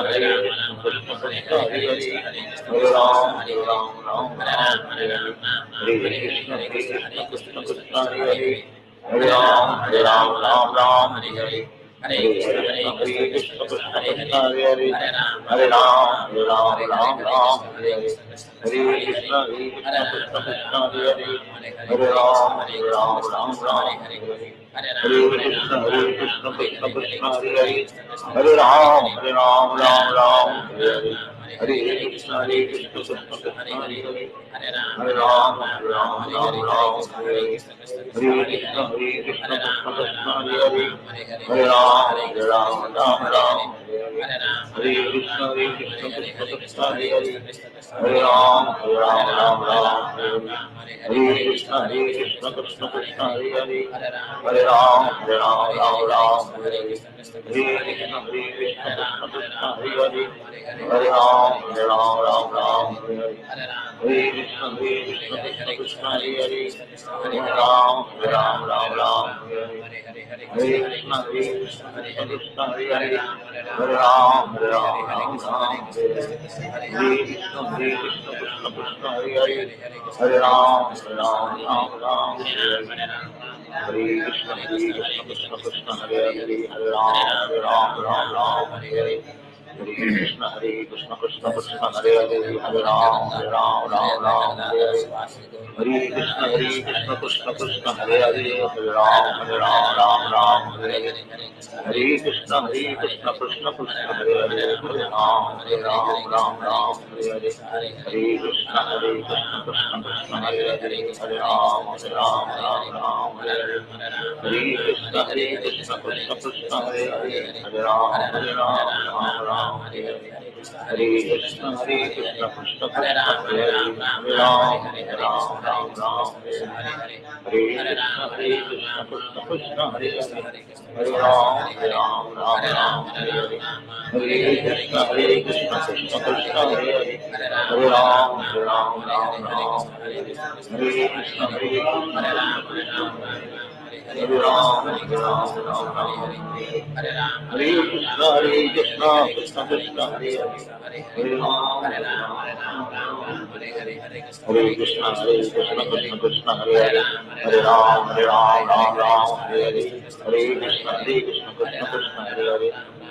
Krishna Krishna Krishna Hare Hare Hare Ram Hare Hare Krishna Krishna Krishna Hare Hare Hare Ram Hare Hare Hare Krishna Krishna Krishna Hare Hare Hare Ram Hare Hare Krishna Krishna Krishna Hare Hare Hare Ram Hare Krishna Krishna Krishna Hare Hare Hare Ram Hare Krishna Krishna Krishna Hare Hare Hare Ram Hare Krishna Krishna Krishna Hare Hare Hare Ram Hare Krishna Krishna Krishna Hare Hare Hare Ram Hare Krishna Krishna Krishna Hare Hare Hare Ram Hare Krishna Krishna Krishna Hare Hare Hare Ram Hare Krishna Krishna Krishna Hare Hare Hare Ram Hare Krishna Krishna Krishna Hare Hare Hare Ram Hare Hare Krishna Krishna Krishna Hare Hare Hare Ram Hare Hare Krishna Krishna Krishna Hare Hare Hare Ram Hare Hare Hare Krishna Krishna Krishna Hare Hare Hare Ram Hare Hare Krishna Krishna Krishna Hare Hare Hare Ram Hare Hare Krishna Krishna Krishna Hare Hare Hare Ram Hare Hare Krishna Krishna Krishna Hare Hare Hare Ram Hare Hare Krishna Krishna Krishna Hare Hare Hare Ram Hare Krishna Hare Ram Hare Krishna Krishna Krishna Hare Hare Hare Ram Hare Krishna Krishna Krishna Hare Hare Hare Ram Hare Hare Hare Krishna Krishna Krishna Hare Hare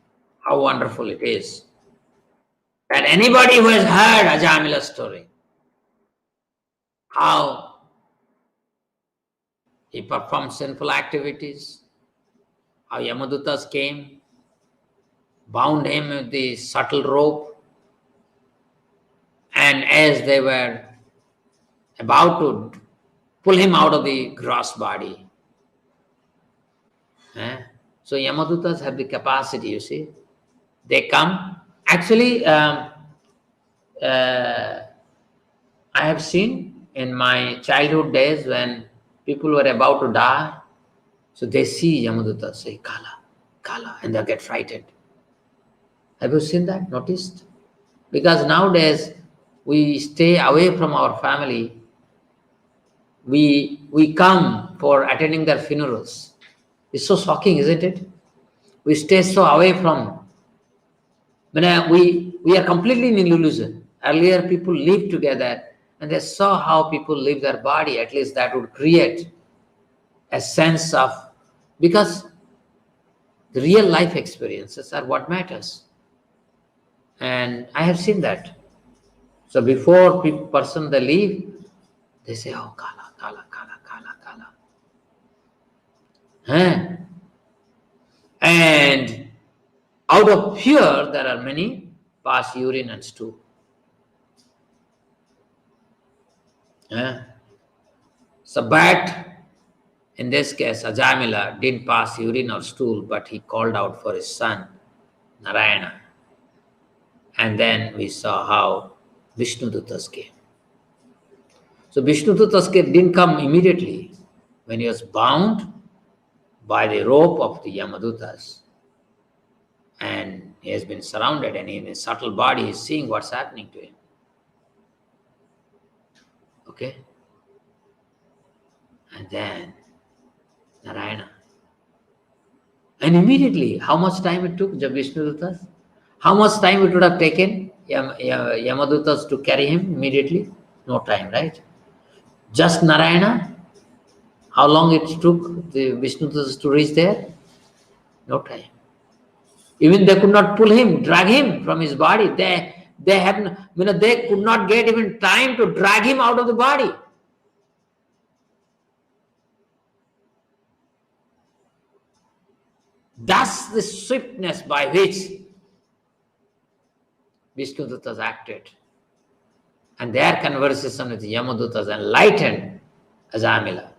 How wonderful it is that anybody who has heard Ajamila's story, how he performed sinful activities, how Yamadutas came, bound him with the subtle rope, and as they were about to pull him out of the gross body, So Yamadutas have the capacity, you see. They come. Actually, I have seen in my childhood days when people were about to die, so they see Yamadutas say, Kala, Kala, and they get frightened. Have you seen that? Noticed? Because nowadays we stay away from our family. We come for attending their funerals. It's so shocking, isn't it? We stay so away from. We are completely in illusion. Earlier, people lived together and they saw how people live their body. At least that would create a sense of, because the real life experiences are what matters. And I have seen that. So before person they leave, they say, oh, Kala, Kala, Kala, Kala, Kala. Huh? And out of fear, there are many pass urine and stool. So, but in this case, Ajamila didn't pass urine or stool, but he called out for his son, Narayana. And then we saw how Vishnudutas came. So Vishnudutas didn't come immediately. When he was bound by the rope of the Yamadutas, and he has been surrounded, and in his subtle body, he is seeing what's happening to him. Okay? And then Narayana. And immediately, how much time it took, Vishnudutas? How much time it would have taken Yamadutas to carry him immediately? No time, right? Just Narayana? How long it took the Vishnudutas to reach there? No time. Even they could not pull him, drag him from his body. They could not get even time to drag him out of the body. That's the swiftness by which Vishnudutas acted. And their conversation with Yamadutas enlightened Ajamila.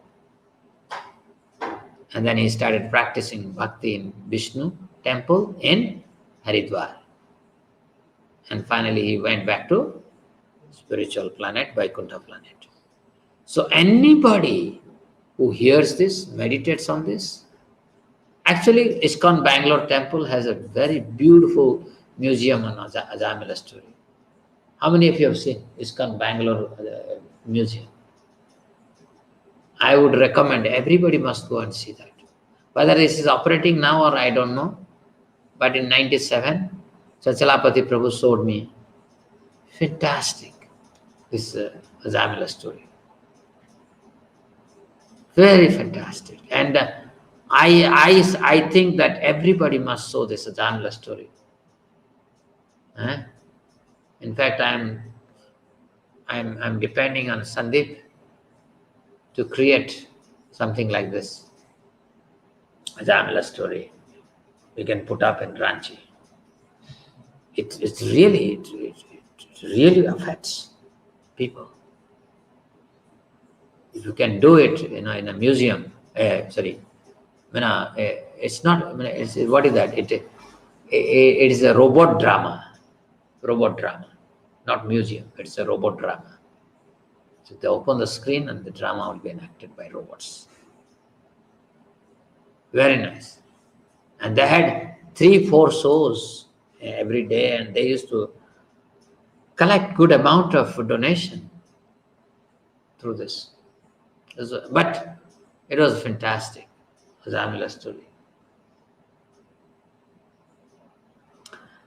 And then he started practicing bhakti in Vishnu temple in Haridwar. And finally he went back to spiritual planet, Vaikuntha planet. So anybody who hears this, meditates on this, actually ISKCON Bangalore temple has a very beautiful museum on Ajamila story. How many of you have seen ISKCON Bangalore museum? I would recommend everybody must go and see that. Whether this is operating now or I don't know, but in 97, Chachalapati Prabhu showed me. Fantastic, this Ajamila story. Very fantastic. And I think that everybody must show this Ajamila story. In fact, I'm depending on Sandeep to create something like this Ajamila story. We can put up in Ranchi. It really affects people. If you can do it, in a museum. It's not. What is that? It is a robot drama. Robot drama, not museum. It's a robot drama. So they open the screen and the drama will be enacted by robots. Very nice. And they had 3-4 shows every day, and they used to collect good amount of donation through this. But it was fantastic, Ajamila story.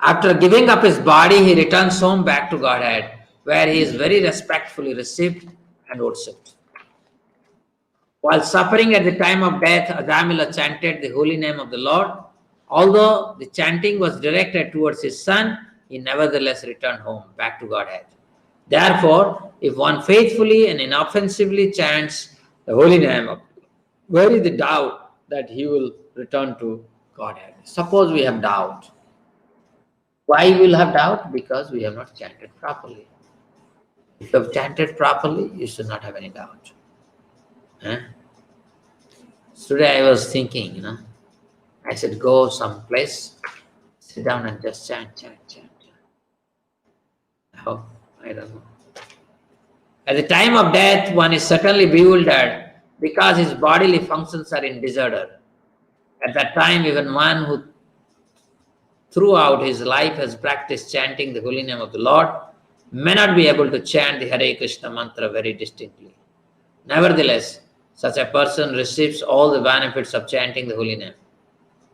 After giving up his body, he returns home back to Godhead, where he is very respectfully received and worshipped. While suffering at the time of death, Ajamila chanted the holy name of the Lord. Although the chanting was directed towards his son, he nevertheless returned home, back to Godhead. Therefore, if one faithfully and inoffensively chants the holy name of God, where is the doubt that he will return to Godhead? Suppose we have doubt. Why we will have doubt? Because we have not chanted properly. If you have chanted properly, you should not have any doubt. So today I was thinking, I said, go someplace, sit down and just chant, chant, chant, chant. How? I don't know. At the time of death, one is certainly bewildered because his bodily functions are in disorder. At that time, even one who throughout his life has practiced chanting the holy name of the Lord may not be able to chant the Hare Krishna mantra very distinctly. Nevertheless, such a person receives all the benefits of chanting the holy name.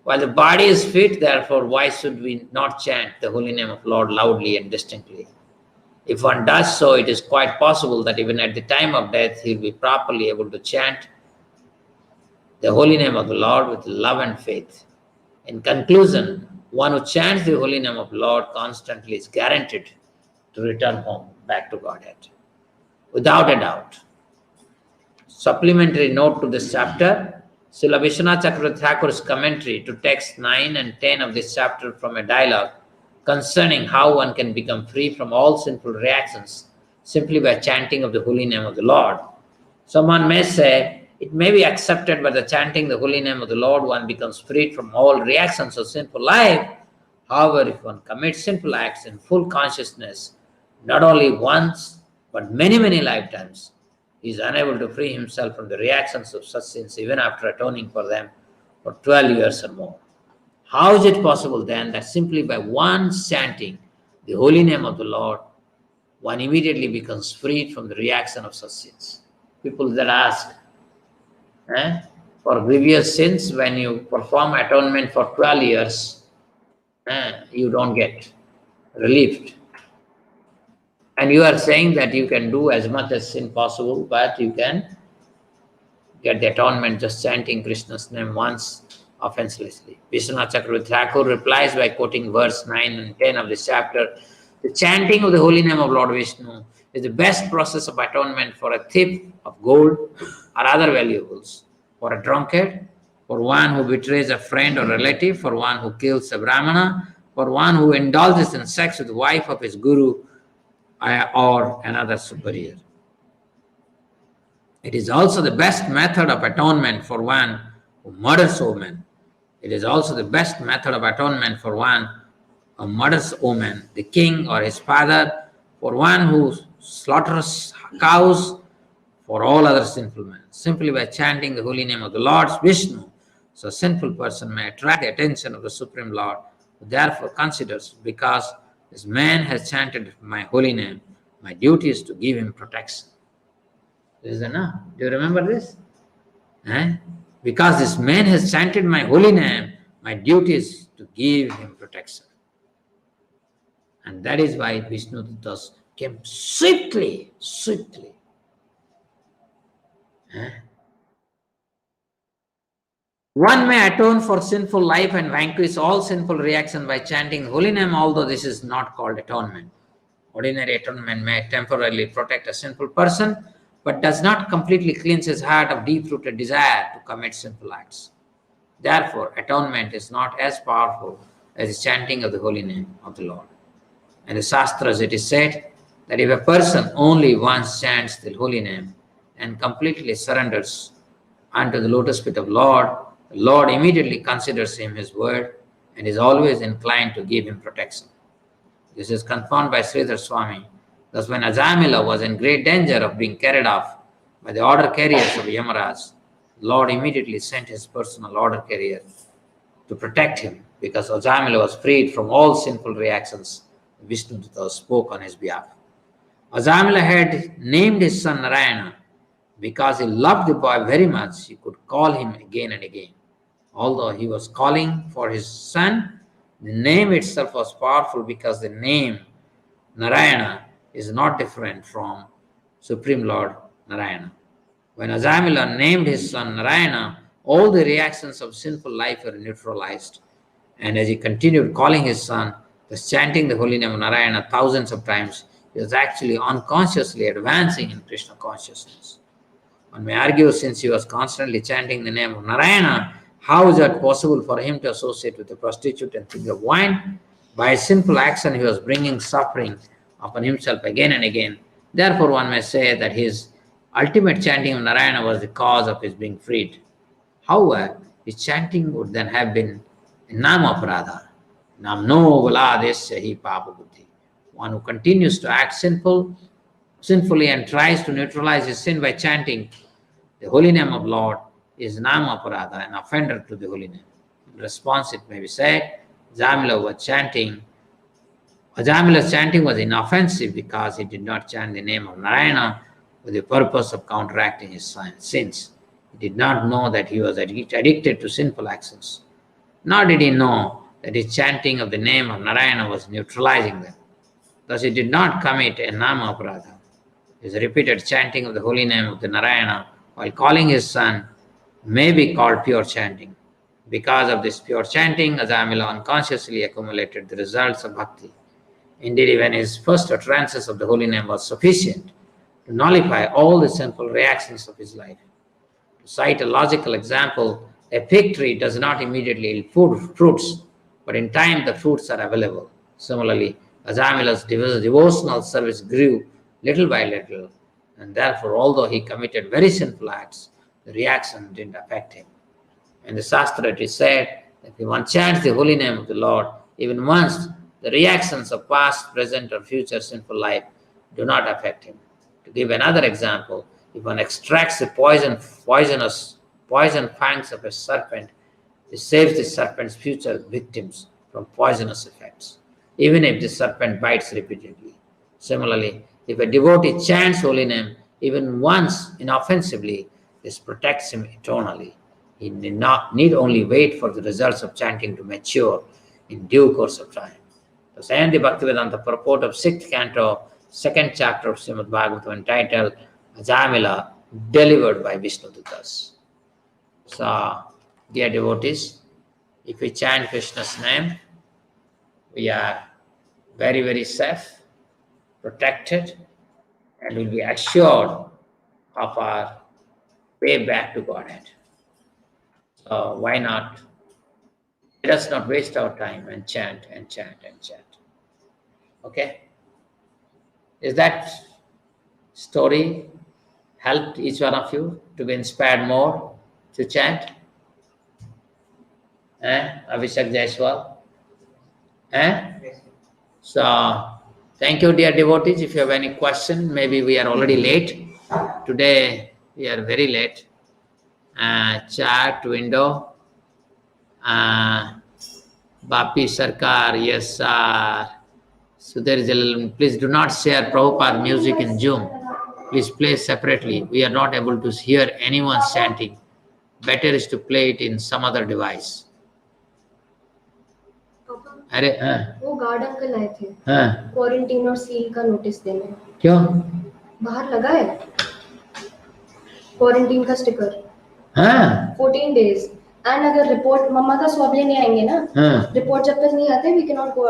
While the body is fit, therefore, why should we not chant the holy name of Lord loudly and distinctly? If one does so, it is quite possible that even at the time of death, he will be properly able to chant the holy name of the Lord with love and faith. In conclusion, one who chants the holy name of the Lord constantly is guaranteed to return home back to Godhead, without a doubt. Supplementary note to this chapter, Srila Vishwanath Chakravarti Thakur's commentary to text 9 and 10 of this chapter from a dialogue concerning how one can become free from all sinful reactions simply by chanting of the holy name of the Lord. Someone may say, it may be accepted by the chanting the holy name of the Lord, one becomes freed from all reactions of sinful life. However, if one commits sinful acts in full consciousness, not only once, but many, many lifetimes, he is unable to free himself from the reactions of such sins even after atoning for them for 12 years or more. How is it possible then that simply by once chanting the holy name of the Lord, one immediately becomes freed from the reaction of such sins? People that ask, for grievous sins, when you perform atonement for 12 years, you don't get relieved. And you are saying that you can do as much as sin possible, but you can get the atonement just chanting Krishna's name once offenselessly. Vishwanath Chakravarti Thakur replies by quoting verse 9 and 10 of this chapter. The chanting of the holy name of Lord Vishnu is the best process of atonement for a thief of gold or other valuables, for a drunkard, for one who betrays a friend or relative, for one who kills a brahmana, for one who indulges in sex with the wife of his guru or another superior. It is also the best method of atonement for one who murders women. It is also the best method of atonement for one who murders women, the king or his father, for one who slaughters cows, for all other sinful men. Simply by chanting the holy name of the Lord Vishnu, so a sinful person may attract the attention of the Supreme Lord, who therefore considers, because this man has chanted my holy name, my duty is to give him protection. This is enough. Do you remember this? Because this man has chanted my holy name, my duty is to give him protection. And that is why Vishnu Duttas came swiftly. One may atone for sinful life and vanquish all sinful reaction by chanting holy name, although this is not called atonement. Ordinary atonement may temporarily protect a sinful person, but does not completely cleanse his heart of deep-rooted desire to commit sinful acts. Therefore, atonement is not as powerful as the chanting of the holy name of the Lord. In the Shastras, it is said that if a person only once chants the holy name and completely surrenders unto the lotus feet of Lord, the Lord immediately considers him his word and is always inclined to give him protection. This is confirmed by Sridhar Swami. Thus, when Ajamila was in great danger of being carried off by the order carriers of Yamaraj, the Lord immediately sent his personal order carrier to protect him, because Ajamila was freed from all sinful reactions. Vishnu Dutta spoke on his behalf. Ajamila had named his son Narayana because he loved the boy very much. He could call him again and again. Although he was calling for his son, the name itself was powerful, because the name Narayana is not different from Supreme Lord Narayana. When Ajamila named his son Narayana, all the reactions of sinful life were neutralized. And as he continued calling his son, thus chanting the holy name of Narayana thousands of times, he was actually unconsciously advancing in Krishna consciousness. One may argue, since he was constantly chanting the name of Narayana, how is it possible for him to associate with a prostitute and think of wine? By his sinful action, he was bringing suffering upon himself again and again. Therefore, one may say that his ultimate chanting of Narayana was the cause of his being freed. However, his chanting would then have been Nama Aparadha. Namno Valadesya hi Papa Buddhi. One who continues to act sinfully and tries to neutralize his sin by chanting the holy name of Lord is Nama Aparadha, an offender to the holy name. In response, it may be said, Ajamila's chanting was inoffensive because he did not chant the name of Narayana with the purpose of counteracting his sins. He did not know that he was addicted to sinful actions. Nor did he know that his chanting of the name of Narayana was neutralizing them. Thus, he did not commit a Nama Aparadha. His repeated chanting of the holy name of the Narayana while calling his son may be called pure chanting. Because of this pure chanting, Ajamila unconsciously accumulated the results of bhakti. Indeed, even his first utterances of the holy name was sufficient to nullify all the sinful reactions of his life. To cite a logical example, a fig tree does not immediately yield fruits, but in time the fruits are available. Similarly, Ajamila's devotional service grew little by little, and therefore, although he committed very sinful acts, the reaction didn't affect him. In the Shastra, it is said that if one chants the holy name of the Lord, even once, the reactions of past, present, or future sinful life do not affect him. To give another example, if one extracts the poison fangs of a serpent, it saves the serpent's future victims from poisonous effects, even if the serpent bites repeatedly. Similarly, if a devotee chants holy name even once inoffensively, this protects him eternally. He need only wait for the results of chanting to mature in due course of time. Thus end the Bhaktivedanta purport of 6th canto, 2nd chapter of Srimad Bhagavatam entitled Ajamila, delivered by Vishnudutas. So, dear devotees, if we chant Krishna's name, we are very, very safe, protected, and will be assured of our way back to Godhead. So why not? Let us not waste our time and chant and chant and chant. Okay? Is that story helped each one of you to be inspired more to chant? Abhishek Jaiswal? Yes. So, thank you, dear devotees. If you have any question, maybe we are already late. Today, we are very late. Chat window. Bapi Sarkar, yes, sir. Sudhir Jalal, please do not share Prabhupada music in Zoom. Please play separately. We are not able to hear anyone chanting. Better is to play it in some other device. अरे वो guard uncle आए थे हाँ quarantine और seal का notice देने क्यों बाहर लगा है क्वारंटीन का स्टिकर हाँ 14 days एंड अगर रिपोर्ट मम्मा का स्वाब लेने आएंगे ना हाँ रिपोर्ट जब तक नहीं आते we can not go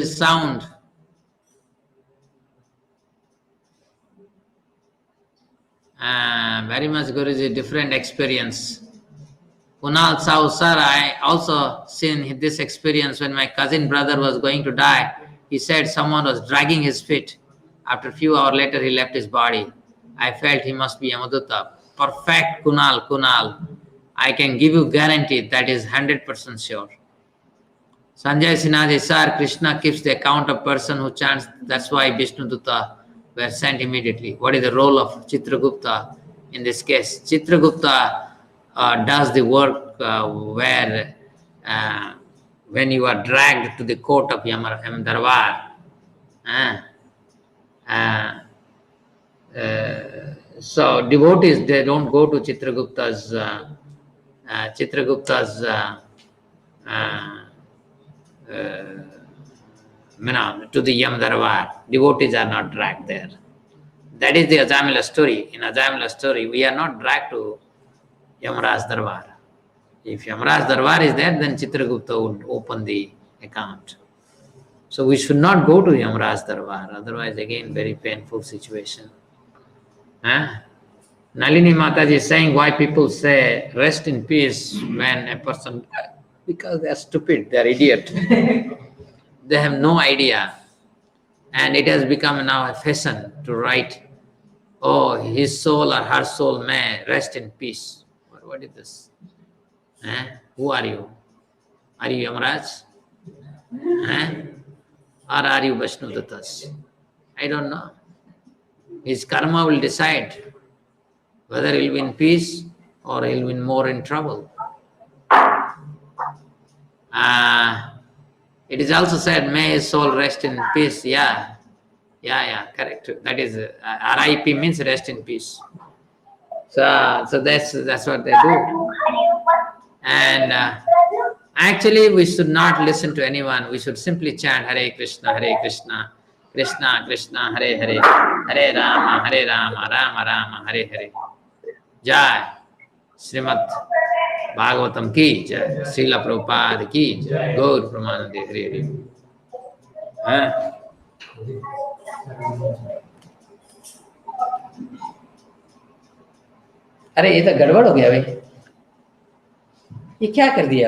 sound very much Guruji, different experience. Kunal Sahu sir, I also seen this experience when my cousin brother was going to die. He said someone was dragging his feet. After a few hours later, he left his body. I felt he must be Yamadutta. Perfect, Kunal. I can give you guarantee that is 100% sure. Sanjay Sinha, sir, Krishna keeps the account of person who chants. That's why Vishnudutta were sent immediately. What is the role of Chitragupta in this case? Chitragupta does the work where when you are dragged to the court of Yamarvar, So devotees, they don't go to Chitragupta's to the Yam Darbar. Devotees are not dragged there. That is the Ajamila story. In Ajamila story, we are not dragged to Yamaraj Darbar. If Yamaraj Darbar is there, then Chitragupta would open the account. So we should not go to Yamaraj Darbar, otherwise again very painful situation. Nalini Mataji is saying why people say rest in peace when a person, because they are stupid, they are idiot. They have no idea. And it has become now a fashion to write, oh, his soul or her soul may rest in peace. What is this? Who are you? Are you Yamaraj? Or are you Vaishnudatas? I don't know. His karma will decide whether he'll be in peace or he'll be more in trouble. It is also said, may his soul rest in peace. Yeah, correct. That is, RIP means rest in peace. So that's what they do. And actually, we should not listen to anyone. We should simply chant Hare Krishna, Krishna Krishna, Hare Hare, Hare Rama, Rama Rama, Hare Hare. Jai Srimad Bhagavatam ki jai, Srila Prabhupada ki jai, Gaur Pramanande, Hare Hare. अरे ये तो गड़बड़ हो गया भाई, ये क्या कर दिया भाई?